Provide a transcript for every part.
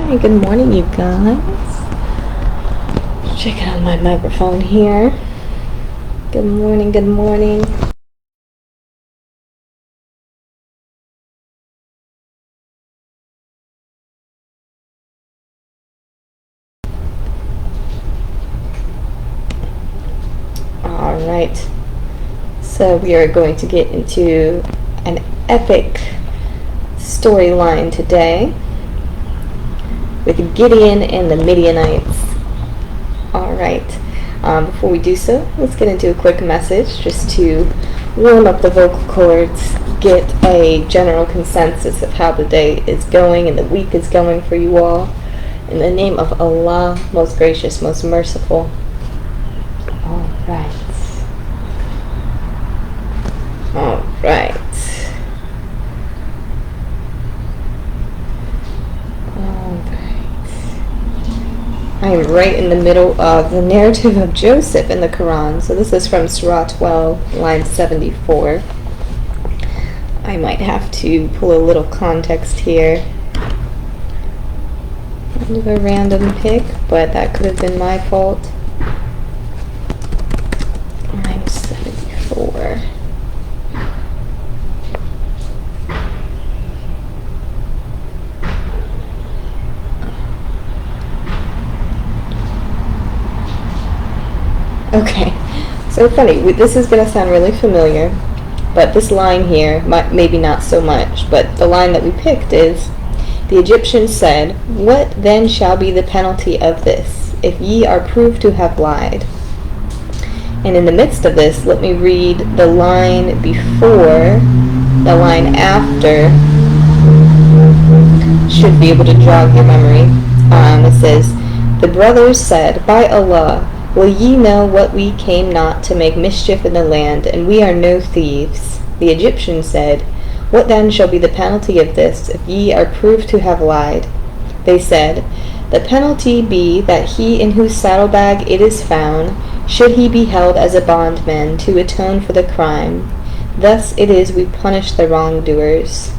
Hi, good morning, you guys. Checking out my microphone here. Good morning, good morning. Alright, so we are going to get into an epic storyline today with Gideon and the Midianites. Alright, before we do so, let's get into a quick message just to warm up the vocal cords, get a general consensus of how the day is going and the week is going for you all. In the name of Allah, most gracious, most merciful. Alright. Alright. I am right in the middle of the narrative of Joseph in the Qur'an. So this is from Surah 12, line 74. I might have to pull a little context here. Kind of a random pick, but that could have been my fault. Line 74. Okay, so funny, this is going to sound really familiar, but this line here, maybe not so much, but the line that we picked is, the Egyptians said, "What then shall be the penalty of this, if ye are proved to have lied?" And in the midst of this, let me read the line before, the line after, should be able to jog your memory. It says, the brothers said, "By Allah, will ye know what we came not to make mischief in the land, and we are no thieves?" The Egyptians said, "What then shall be the penalty of this, if ye are proved to have lied?" They said, "The penalty be that he in whose saddlebag it is found, should he be held as a bondman to atone for the crime. Thus it is we punish the wrongdoers."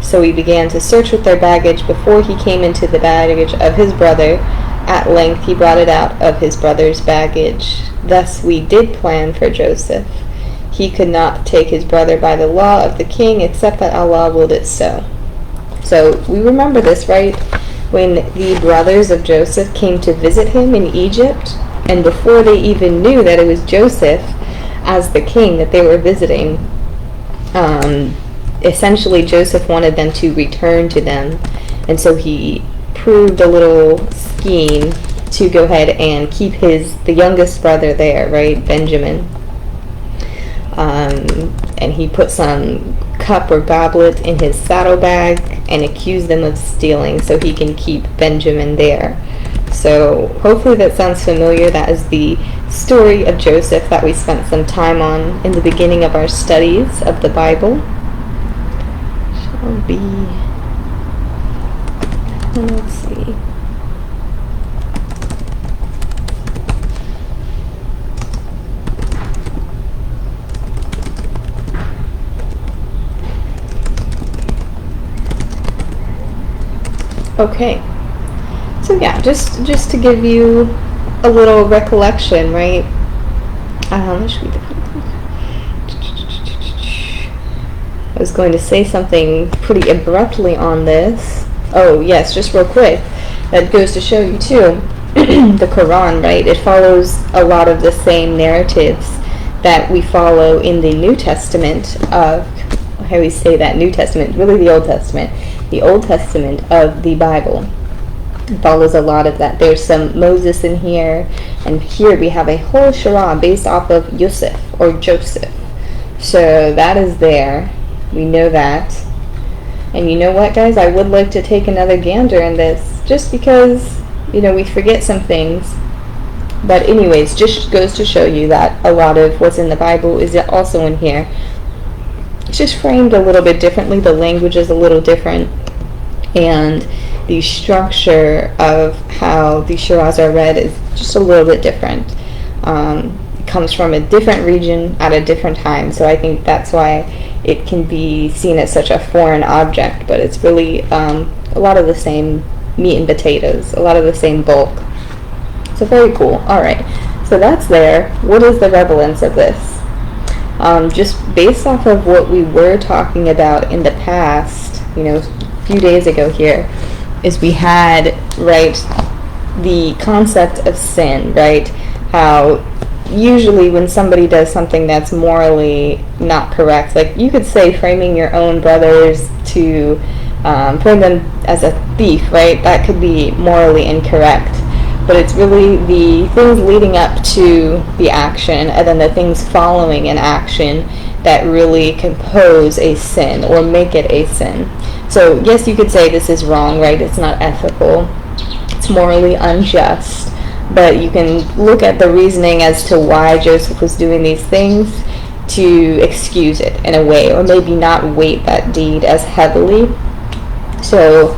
So we began to search with their baggage before he came into the baggage of his brother. At length he brought it out of his brother's baggage. Thus we did plan for Joseph. He could not take his brother by the law of the king, except that Allah willed it so. So we remember this, right? When the brothers of Joseph came to visit him in Egypt, and before they even knew that it was Joseph as the king that they were visiting, essentially Joseph wanted them to return to them, and so he proved a little scheme to go ahead and keep the youngest brother there, right, Benjamin. And he put some cup or goblet in his saddlebag and accused them of stealing so he can keep Benjamin there. So hopefully that sounds familiar. That is the story of Joseph that we spent some time on in the beginning of our studies of the Bible. Shall be... Let's see. Okay. So yeah, just to give you a little recollection, right? Let's read the... I was going to say something pretty abruptly on this. Oh, yes, just real quick. That goes to show you, too, the Quran, right? It follows a lot of the same narratives that we follow in the New Testament of, how we say that, New Testament, really the Old Testament. The Old Testament of the Bible. It follows a lot of that. There's some Moses in here, and here we have a whole Surah based off of Yusuf, or Joseph. So that is there. We know that. And you know what, guys? I would like to take another gander in this, just because, we forget some things. But anyways, just goes to show you that a lot of what's in the Bible is also in here. It's just framed a little bit differently. The language is a little different. And the structure of how the surahs are read is just a little bit different. It comes from a different region at a different time. So I think that's why it can be seen as such a foreign object, but it's really a lot of the same meat and potatoes, a lot of the same bulk. So very cool. Alright, so that's there. What is the relevance of this? Just based off of what we were talking about in the past, a few days ago here, is we had, right, the concept of sin, right? How usually when somebody does something that's morally not correct, like you could say framing your own brothers to frame them as a thief, right? That could be morally incorrect. But it's really the things leading up to the action and then the things following an action that really compose a sin or make it a sin. So yes, you could say this is wrong, right? It's not ethical. It's morally unjust. But you can look at the reasoning as to why Joseph was doing these things to excuse it in a way, or maybe not weight that deed as heavily. So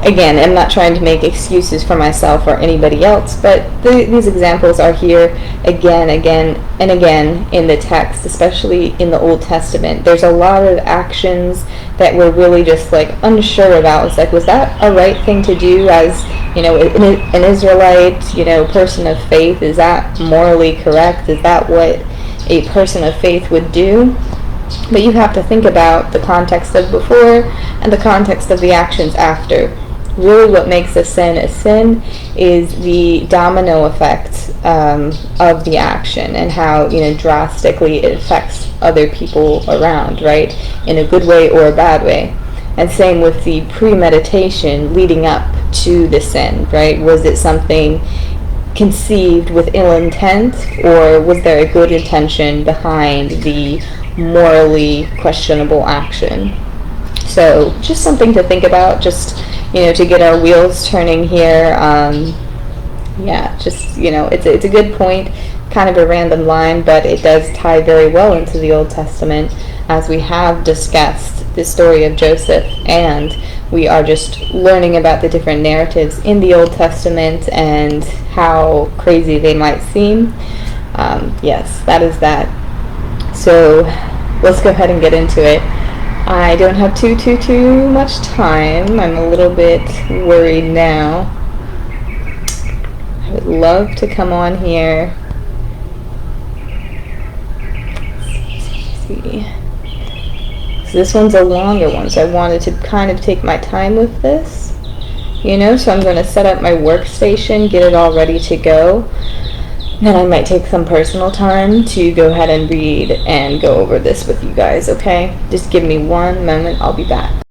again, I'm not trying to make excuses for myself or anybody else, but these examples are here again and again in the text, especially in the Old Testament. There's a lot of actions that we're really just like unsure about. It's like, was that a right thing to do as, an Israelite, person of faith? Is that morally correct? Is that what a person of faith would do? But you have to think about the context of before and the context of the actions after. Really what makes a sin is the domino effect of the action and how drastically it affects other people around, right, in a good way or a bad way. And same with the premeditation leading up to the sin, right? Was it something conceived with ill intent, or was there a good intention behind the morally questionable action? So just something to think about, just to get our wheels turning here. It's a good point, kind of a random line, but it does tie very well into the Old Testament, as we have discussed the story of Joseph, and we are just learning about the different narratives in the Old Testament and how crazy they might seem. Yes, that is that. So let's go ahead and get into it. I don't have too much time. I'm a little bit worried now. I would love to come on here. Let's see. So this one's a longer one, so I wanted to kind of take my time with this. So I'm going to set up my workstation, get it all ready to go. Then I might take some personal time to go ahead and read and go over this with you guys, okay? Just give me one moment, I'll be back.